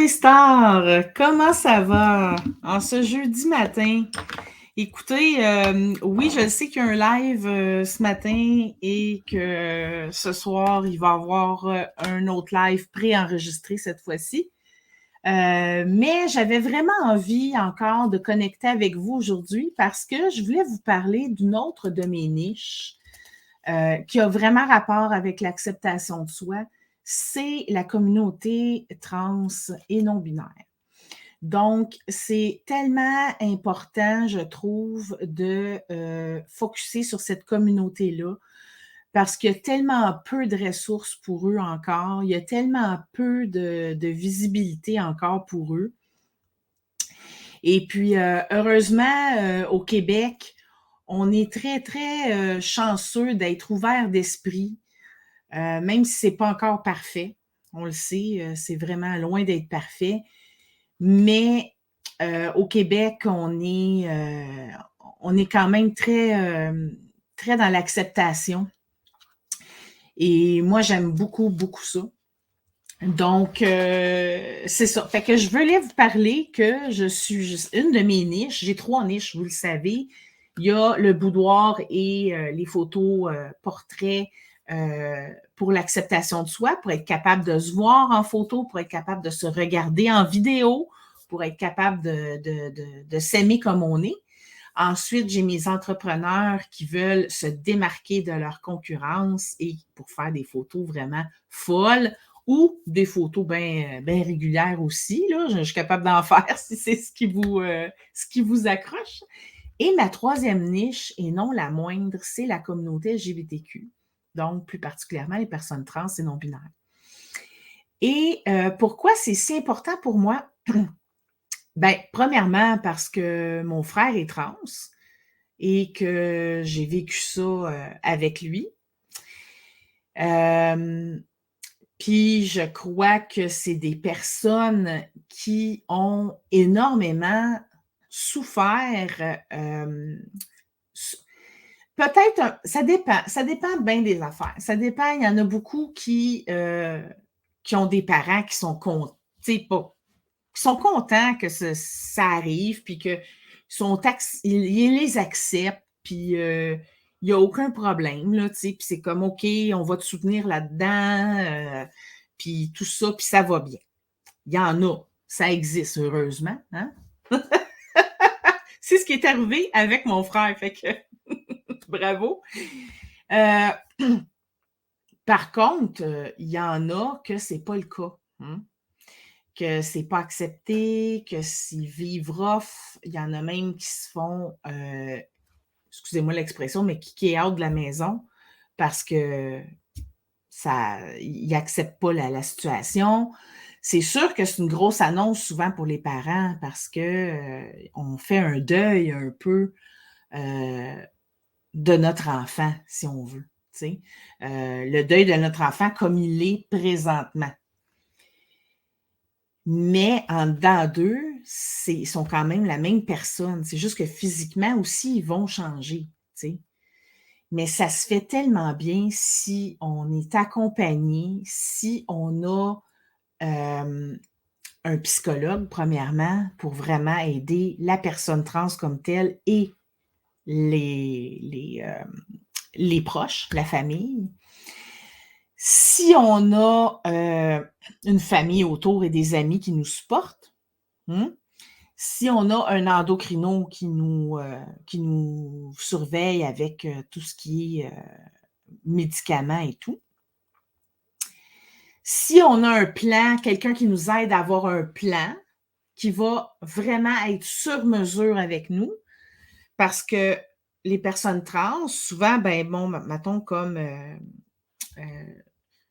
mes stars, comment ça va en ce jeudi matin? Écoutez, oui, je sais qu'il y a un live ce matin et que ce soir, il va y avoir un autre live préenregistré cette fois-ci. Mais j'avais vraiment envie encore de connecter avec vous aujourd'hui parce que je voulais vous parler d'une autre de mes niches qui a vraiment rapport avec l'acceptation de soi. C'est la communauté trans et non-binaire. Donc, c'est tellement important, je trouve, de focusser sur cette communauté-là parce qu'il y a tellement peu de ressources pour eux encore, il y a tellement peu de visibilité encore pour eux. Et puis, heureusement, au Québec, on est très, très chanceux d'être ouvert d'esprit, même si c'est pas encore parfait. On le sait, c'est vraiment loin d'être parfait. Mais au Québec, on est quand même très dans l'acceptation. Et moi, j'aime beaucoup, beaucoup ça. Donc, c'est ça. Fait que je voulais vous parler que je suis juste une de mes niches. J'ai 3 niches, vous le savez. Il y a le boudoir et les photos portraits pour l'acceptation de soi, pour être capable de se voir en photo, pour être capable de se regarder en vidéo, pour être capable de s'aimer comme on est. Ensuite, j'ai mes entrepreneurs qui veulent se démarquer de leur concurrence et pour faire des photos vraiment folles ou des photos bien régulières aussi. Là. Je suis capable d'en faire si c'est ce qui vous accroche. Et ma troisième niche, et non la moindre, c'est la communauté LGBTQ. Donc, plus particulièrement les personnes trans et non-binaires. Et pourquoi c'est si important pour moi? Bien, premièrement, parce que mon frère est trans et que j'ai vécu ça avec lui. Puis je crois que c'est des personnes qui ont énormément souffert. Peut-être, ça dépend bien des affaires. Ça dépend, il y en a beaucoup qui ont des parents qui sont contents, qui sont contents que ça arrive, puis qu'ils ils les acceptent, puis il n'y a aucun problème, là, tu sais, puis c'est comme, OK, on va te soutenir là-dedans, puis tout ça, puis ça va bien. Il y en a, ça existe, heureusement, hein? C'est ce qui est arrivé avec mon frère, fait que bravo. Par contre, il y en a que c'est pas le cas, hein? Que c'est pas accepté, que s'ils vivent rough, il y en a même qui se font, excusez-moi l'expression, mais kicker out de la maison parce que ils n'acceptent pas la situation. C'est sûr que c'est une grosse annonce souvent pour les parents parce que on fait un deuil un peu de notre enfant, si on veut. Le deuil de notre enfant comme il est présentement. Mais en dedans d'eux, ils sont quand même la même personne. C'est juste que physiquement aussi, ils vont changer. T'sais. Mais ça se fait tellement bien si on est accompagné, si on a un psychologue, premièrement, pour vraiment aider la personne trans comme telle et les proches, la famille. Si on a une famille autour et des amis qui nous supportent, si on a un endocrino qui nous surveille avec tout ce qui est médicaments et tout, si on a un plan, quelqu'un qui nous aide à avoir un plan qui va vraiment être sur mesure avec nous, parce que les personnes trans, souvent, ben bon, mettons comme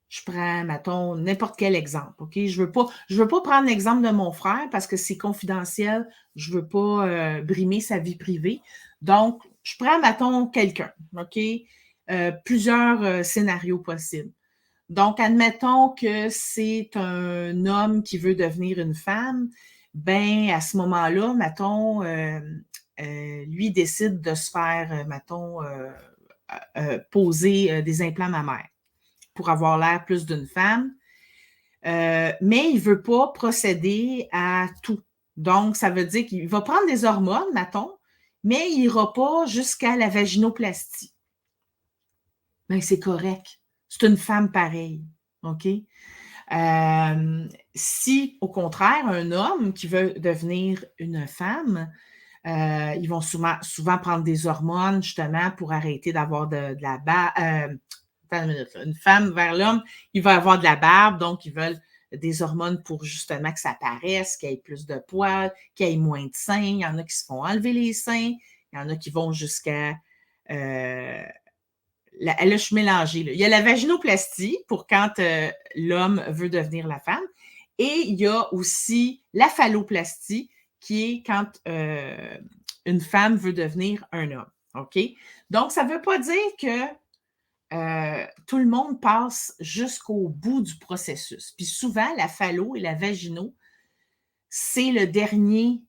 je prends, mettons, n'importe quel exemple, OK? Je veux pas prendre l'exemple de mon frère parce que c'est confidentiel. Je veux pas brimer sa vie privée. Donc, je prends, mettons, quelqu'un, OK? Plusieurs scénarios possibles. Donc, admettons que c'est un homme qui veut devenir une femme. Ben, à ce moment-là, mettons, lui décide de se faire, mettons, poser des implants mammaires pour avoir l'air plus d'une femme. mais il ne veut pas procéder à tout. Donc, ça veut dire qu'il va prendre des hormones, mettons, mais il n'ira pas jusqu'à la vaginoplastie. Mais c'est correct. C'est une femme pareille. OK? Si, au contraire, un homme qui veut devenir une femme, ils vont souvent prendre des hormones justement pour arrêter d'avoir de la barbe. Une femme vers l'homme, il va avoir de la barbe, donc ils veulent des hormones pour justement que ça paraisse, qu'il y ait plus de poils, qu'il y ait moins de seins. Il y en a qui se font enlever les seins, il y en a qui vont jusqu'à... là, je suis mélangée. Là. Il y a la vaginoplastie pour quand l'homme veut devenir la femme, et il y a aussi la phalloplastie qui est quand une femme veut devenir un homme. OK? Donc, ça ne veut pas dire que tout le monde passe jusqu'au bout du processus. Puis souvent, la phallo et la vagino, c'est le dernier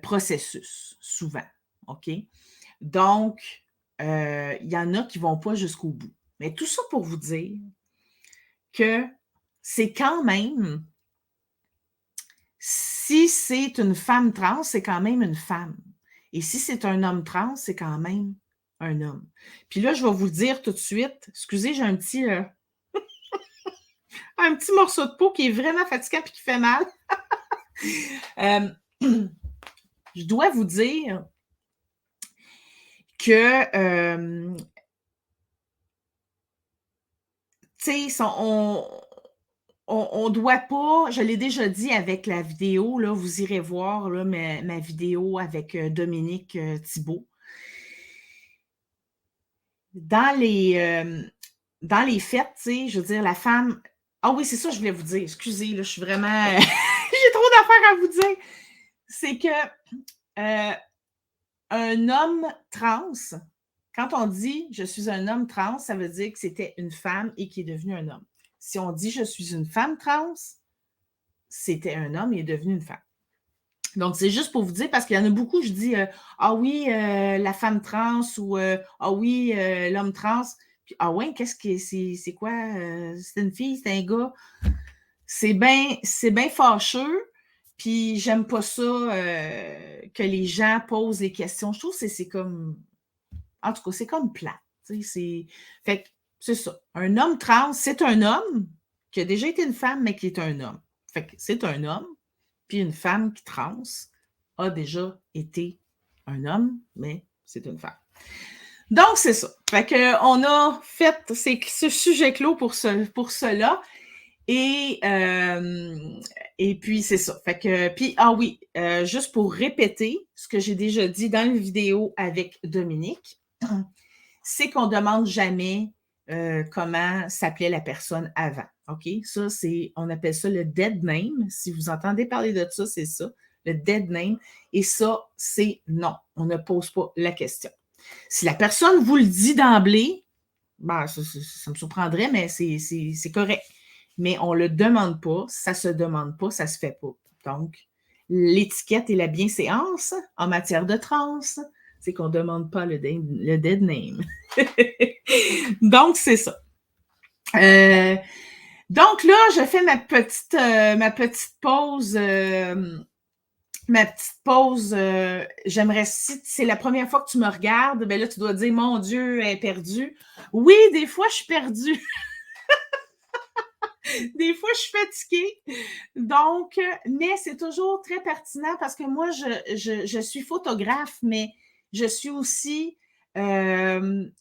processus, souvent. OK? Donc, il y en a qui ne vont pas jusqu'au bout. Mais tout ça pour vous dire que c'est quand même, si c'est une femme trans, c'est quand même une femme. Et si c'est un homme trans, c'est quand même un homme. Puis là, je vais vous le dire tout de suite. Excusez, j'ai un petit morceau de peau qui est vraiment fatigant et qui fait mal. Je dois vous dire que, tu sais, on ne doit pas, je l'ai déjà dit avec la vidéo, là, vous irez voir là, ma vidéo avec Dominique Thibault. Dans les fêtes, tu sais, je veux dire, la femme... Ah oui, c'est ça que je voulais vous dire. Excusez, là, je suis vraiment... J'ai trop d'affaires à vous dire. C'est que un homme trans, quand on dit « je suis un homme trans », ça veut dire que c'était une femme et qui est devenu un homme. Si on dit « je suis une femme trans », c'était un homme et est devenu une femme. Donc, c'est juste pour vous dire, parce qu'il y en a beaucoup, je dis « ah oui, la femme trans » ou « ah oui, l'homme trans ». Puis « ah ouais, qu'est-ce que c'est quoi? C'est une fille, c'est un gars? » C'est bien fâcheux, puis j'aime pas ça que les gens posent des questions. Je trouve que c'est comme... En tout cas, c'est comme plate. Fait que c'est ça. Un homme trans, c'est un homme qui a déjà été une femme, mais qui est un homme. Fait que c'est un homme, puis une femme qui trans a déjà été un homme, mais c'est une femme. Donc, c'est ça. Fait qu'on a fait ce sujet clos pour cela. Et puis, c'est ça. Fait que, puis, ah oui, juste pour répéter ce que j'ai déjà dit dans la vidéo avec Dominique, c'est qu'on ne demande jamais comment s'appelait la personne avant. OK? Ça, on appelle ça le dead name. Si vous entendez parler de ça, c'est ça, le dead name. Et ça, c'est non. On ne pose pas la question. Si la personne vous le dit d'emblée, ben, ça me surprendrait, mais c'est correct. Mais on ne le demande pas, ça ne se demande pas, ça ne se fait pas. Donc, l'étiquette et la bienséance en matière de trans, c'est qu'on ne demande pas le dead name. Donc, c'est ça. Donc là, je fais ma petite pause. J'aimerais, si c'est la première fois que tu me regardes, ben là, tu dois dire, mon Dieu, elle est perdue. Oui, des fois, je suis perdue. Des fois, je suis fatiguée. Donc, mais c'est toujours très pertinent parce que moi, je suis photographe, mais je suis aussi je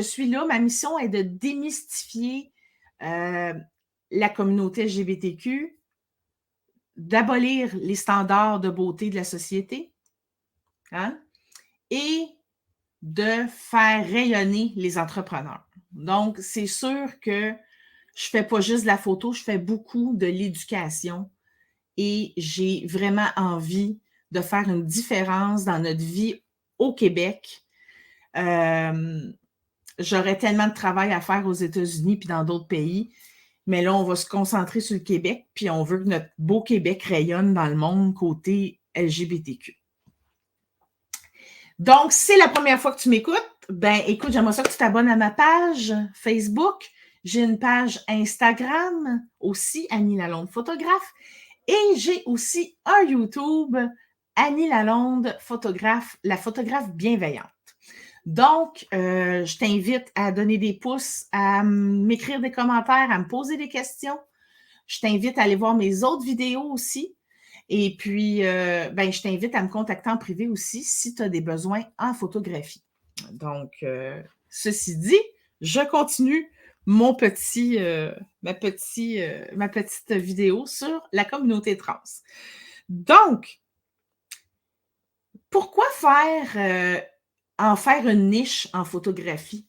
suis là, ma mission est de démystifier la communauté LGBTQ, d'abolir les standards de beauté de la société, hein, et de faire rayonner les entrepreneurs. Donc, c'est sûr que je ne fais pas juste de la photo, je fais beaucoup de l'éducation et j'ai vraiment envie de faire une différence dans notre vie au Québec. J'aurais tellement de travail à faire aux États-Unis puis dans d'autres pays, mais là, on va se concentrer sur le Québec, puis on veut que notre beau Québec rayonne dans le monde côté LGBTQ. Donc, si c'est la première fois que tu m'écoutes, ben écoute, j'aimerais ça que tu t'abonnes à ma page Facebook. J'ai une page Instagram aussi, Annie Lalonde photographe. Et j'ai aussi un YouTube, Annie Lalonde photographe, la photographe bienveillante. Donc, je t'invite à donner des pouces, à m'écrire des commentaires, à me poser des questions. Je t'invite à aller voir mes autres vidéos aussi. Et puis, je t'invite à me contacter en privé aussi si tu as des besoins en photographie. Donc, ceci dit, je continue ma petite vidéo sur la communauté trans. Donc, pourquoi en faire une niche en photographie?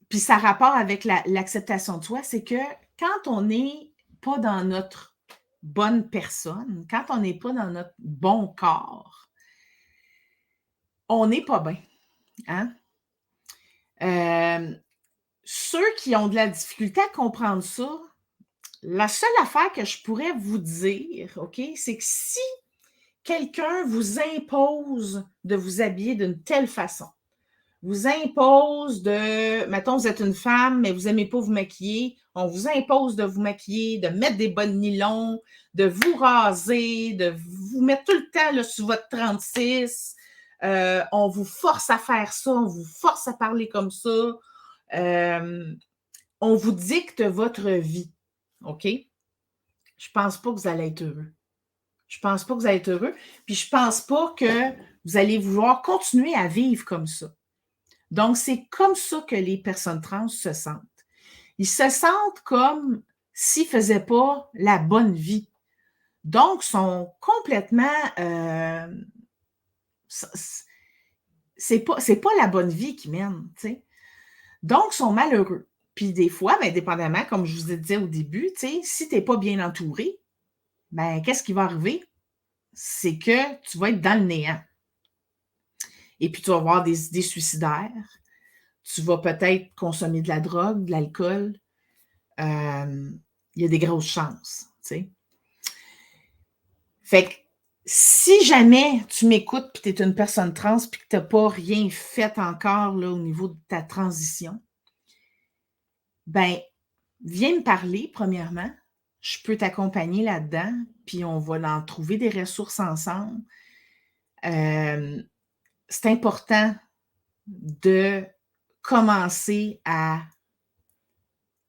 Puis ça a rapport avec l'acceptation de soi, c'est que quand on n'est pas dans notre bonne personne, quand on n'est pas dans notre bon corps, on n'est pas bien. Hein? Ceux qui ont de la difficulté à comprendre ça, la seule affaire que je pourrais vous dire, OK, c'est que si quelqu'un vous impose de vous habiller d'une telle façon, vous impose mettons, vous êtes une femme, mais vous n'aimez pas vous maquiller, on vous impose de vous maquiller, de mettre des bonnes nylons, de vous raser, de vous mettre tout le temps là, sur votre 36, on vous force à faire ça, on vous force à parler comme ça, on vous dicte votre vie, OK? Je pense pas que vous allez être heureux. Je pense pas que vous allez être heureux, puis je pense pas que vous allez vouloir continuer à vivre comme ça. Donc, c'est comme ça que les personnes trans se sentent. Ils se sentent comme s'ils ne faisaient pas la bonne vie. Donc, sont complètement... c'est pas la bonne vie qu'ils mènent, tu sais. Donc, sont malheureux. Puis des fois, dépendamment, comme je vous ai dit au début, tu sais, si tu n'es pas bien entouré, qu'est-ce qui va arriver? C'est que tu vas être dans le néant. Et puis, tu vas avoir des idées suicidaires. Tu vas peut-être consommer de la drogue, de l'alcool. Il y a des grosses chances, tu sais. Fait que si jamais tu m'écoutes et tu es une personne trans et que tu n'as pas rien fait encore là, au niveau de ta transition, viens me parler, premièrement. Je peux t'accompagner là-dedans, puis on va en trouver des ressources ensemble. C'est important de commencer à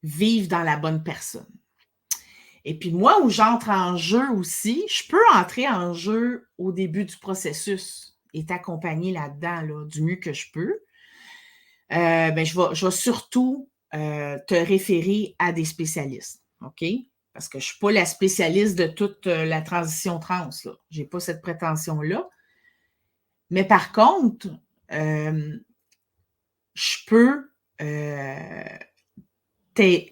vivre dans la bonne personne. Et puis moi, où j'entre en jeu aussi, je peux entrer en jeu au début du processus et t'accompagner là-dedans là, du mieux que je peux. Je vais surtout te référer à des spécialistes, OK? Parce que je ne suis pas la spécialiste de toute la transition trans. Je n'ai pas cette prétention-là. Mais par contre, je peux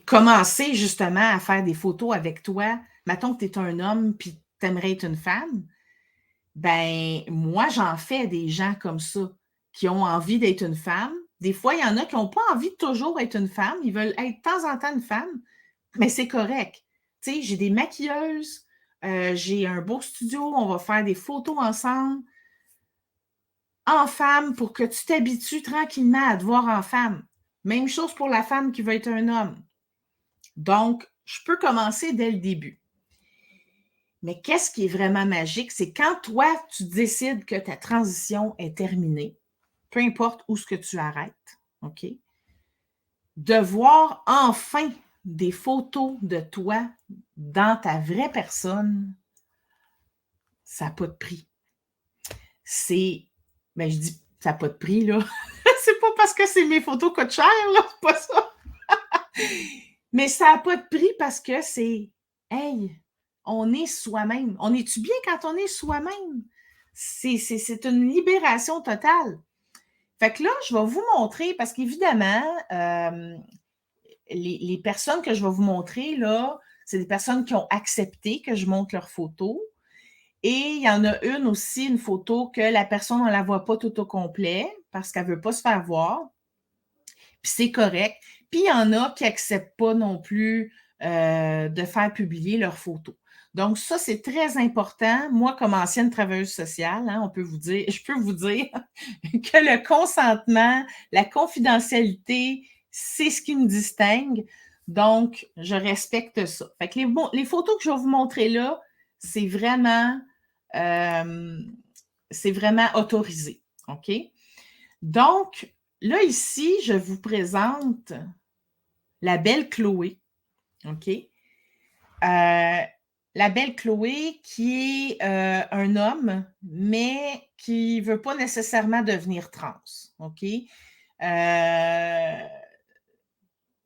commencer justement à faire des photos avec toi. Mettons que tu es un homme puis tu aimerais être une femme. Moi, j'en fais des gens comme ça qui ont envie d'être une femme. Des fois, il y en a qui n'ont pas envie de toujours être une femme. Ils veulent être de temps en temps une femme, mais c'est correct. Tu sais, j'ai des maquilleuses, j'ai un beau studio, on va faire des photos ensemble en femme pour que tu t'habitues tranquillement à te voir en femme. Même chose pour la femme qui veut être un homme. Donc, je peux commencer dès le début. Mais qu'est-ce qui est vraiment magique, c'est quand toi, tu décides que ta transition est terminée, peu importe où ce que tu arrêtes, OK? De voir enfin des photos de toi dans ta vraie personne, ça n'a pas de prix. Je dis, ça n'a pas de prix, là. C'est pas parce que c'est mes photos coûtent cher, là, c'est pas ça. Mais ça n'a pas de prix parce que c'est, hey, on est soi-même. On est-tu bien quand on est soi-même? C'est une libération totale. Fait que là, je vais vous montrer, parce qu'évidemment, les personnes que je vais vous montrer, là, c'est des personnes qui ont accepté que je montre leurs photos. Et il y en a une aussi, une photo que la personne, on ne la voit pas tout au complet parce qu'elle ne veut pas se faire voir. Puis c'est correct. Puis il y en a qui n'acceptent pas non plus de faire publier leurs photos. Donc, ça, c'est très important. Moi, comme ancienne travailleuse sociale, je peux vous dire que le consentement, la confidentialité, c'est ce qui me distingue. Donc, je respecte ça. Fait que les photos que je vais vous montrer là, c'est vraiment autorisé. OK? Donc, là, ici, je vous présente la belle Chloé. OK? La belle Chloé qui est un homme, mais qui ne veut pas nécessairement devenir trans. OK?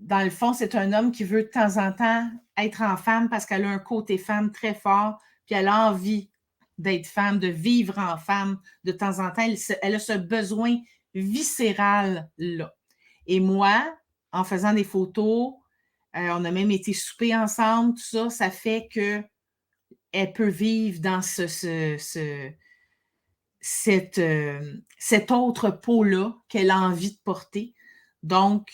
Dans le fond, c'est un homme qui veut de temps en temps être en femme parce qu'elle a un côté femme très fort, puis elle a envie d'être femme, de vivre en femme de temps en temps. Elle a ce besoin viscéral-là. Et moi, en faisant des photos, on a même été souper ensemble, tout ça, ça fait qu'elle peut vivre dans cette autre peau-là qu'elle a envie de porter. Donc,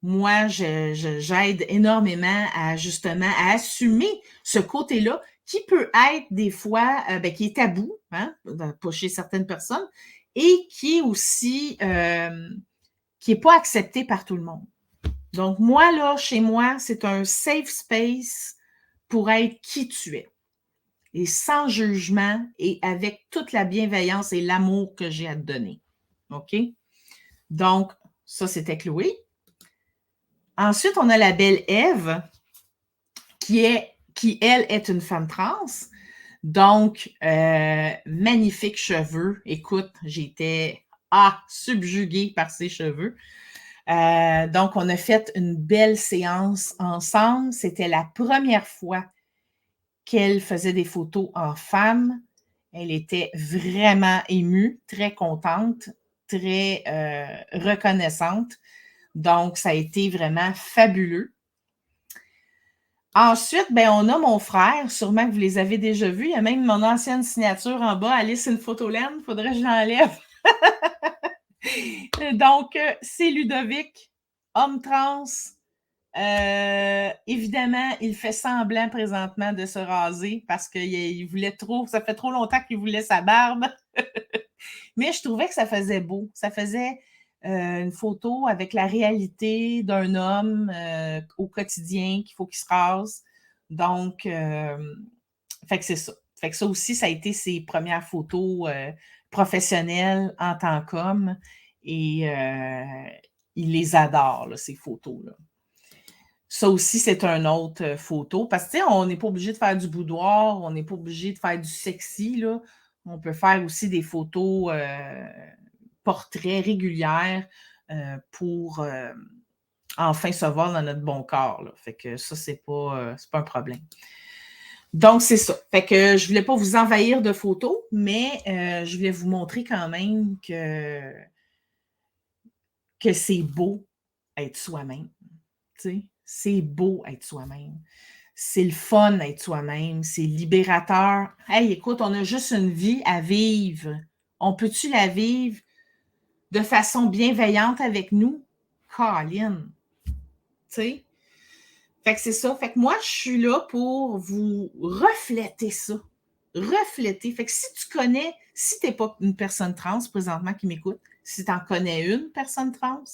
moi, j'aide énormément à justement à assumer ce côté-là qui peut être des fois, qui est tabou, hein, pour chez certaines personnes, et qui est aussi, qui n'est pas accepté par tout le monde. Donc, moi, là, chez moi, c'est un safe space pour être qui tu es. Et sans jugement et avec toute la bienveillance et l'amour que j'ai à te donner. OK? Donc, ça, c'était Chloé. Ensuite, on a la belle Ève, qui, elle, est une femme trans. Donc, magnifiques cheveux. Écoute, j'étais subjuguée par ses cheveux. Donc, on a fait une belle séance ensemble. C'était la première fois qu'elle faisait des photos en femme. Elle était vraiment émue, très contente, très reconnaissante. Donc, ça a été vraiment fabuleux. Ensuite, on a mon frère, sûrement que vous les avez déjà vus. Il y a même mon ancienne signature en bas, Alice in Photoland. Il faudrait que je l'enlève. Donc, c'est Ludovic, homme trans. Évidemment, il fait semblant présentement de se raser parce qu'il voulait trop, ça fait trop longtemps qu'il voulait sa barbe. Mais je trouvais que ça faisait beau. Ça faisait une photo avec la réalité d'un homme au quotidien qu'il faut qu'il se rase. Donc, fait que c'est ça. Fait que ça aussi, ça a été ses premières photos professionnelles en tant qu'homme. Et il les adore, là, ces photos-là. Ça aussi, c'est une autre photo. Parce que, tu sais, on n'est pas obligé de faire du boudoir, on n'est pas obligé de faire du sexy, là. On peut faire aussi des photos portraits régulières pour enfin se voir dans notre bon corps, là. Fait que ça, c'est pas un problème. Donc, c'est ça. Fait que je voulais pas vous envahir de photos, mais je voulais vous montrer quand même que c'est beau être soi-même. Tu sais, c'est beau être soi-même. C'est le fun être soi-même. C'est libérateur. Hey, écoute, on a juste une vie à vivre. On peut-tu la vivre de façon bienveillante avec nous? Colin. Tu sais? Fait que c'est ça. Fait que moi, je suis là pour vous refléter ça. Refléter. Fait que si tu connais, si tu n'es pas une personne trans présentement qui m'écoute, si tu en connais une personne trans,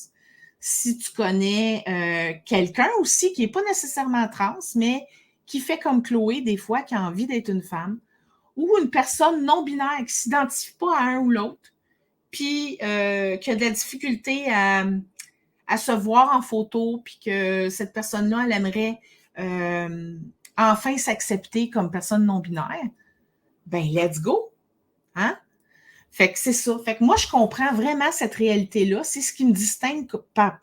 si tu connais quelqu'un aussi qui n'est pas nécessairement trans, mais qui fait comme Chloé des fois, qui a envie d'être une femme, ou une personne non-binaire qui ne s'identifie pas à un ou l'autre, puis qui a de la difficulté à se voir en photo, puis que cette personne-là, elle aimerait enfin s'accepter comme personne non-binaire, ben let's go! Hein? Fait que c'est ça. Fait que moi, je comprends vraiment cette réalité-là. C'est ce qui me distingue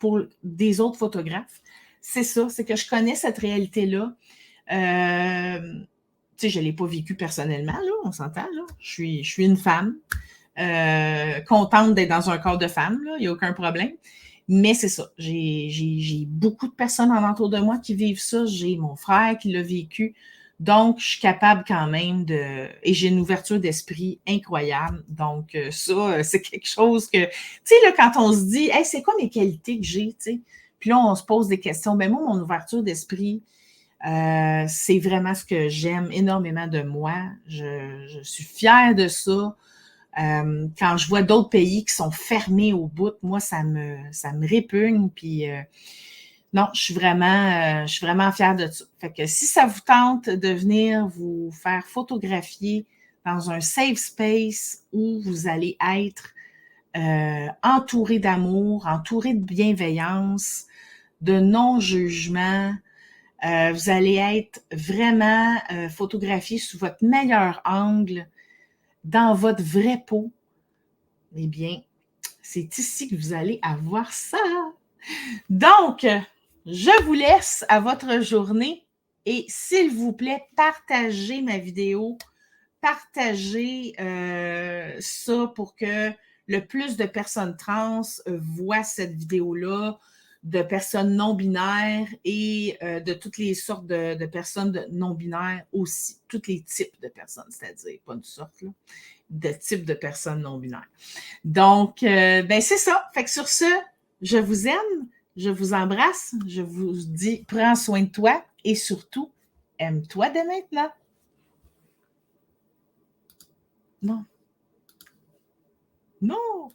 pour des autres photographes. C'est ça, c'est que je connais cette réalité-là. Tu sais, je ne l'ai pas vécue personnellement, là, on s'entend, là. Je suis une femme, contente d'être dans un corps de femme, là, il n'y a aucun problème. Mais c'est ça, j'ai beaucoup de personnes alentour de moi qui vivent ça. J'ai mon frère qui l'a vécu. Donc, je suis capable quand même et j'ai une ouverture d'esprit incroyable. Donc, ça, c'est quelque chose que... Tu sais, là, quand on se dit, « Hey, c'est quoi mes qualités que j'ai? » Tu sais, puis là, on se pose des questions. Ben moi, mon ouverture d'esprit, c'est vraiment ce que j'aime énormément de moi. Je suis fière de ça. Quand je vois d'autres pays qui sont fermés au bout, moi, ça me répugne. Puis non, je suis vraiment fière de ça. Fait que si ça vous tente de venir vous faire photographier dans un safe space où vous allez être entouré d'amour, entouré de bienveillance, de non-jugement, vous allez être vraiment photographié sous votre meilleur angle, dans votre vraie peau, eh bien, c'est ici que vous allez avoir ça. Donc, je vous laisse à votre journée et s'il vous plaît, partagez ma vidéo, partagez ça pour que le plus de personnes trans voient cette vidéo-là, de personnes non-binaires et de toutes les sortes de personnes non-binaires aussi, tous les types de personnes, c'est-à-dire, pas une sorte, là, de types de personnes non-binaires. Donc, ben c'est ça. Fait que sur ce, je vous aime, je vous embrasse, je vous dis, prends soin de toi et surtout, aime-toi dès maintenant. Non. Non.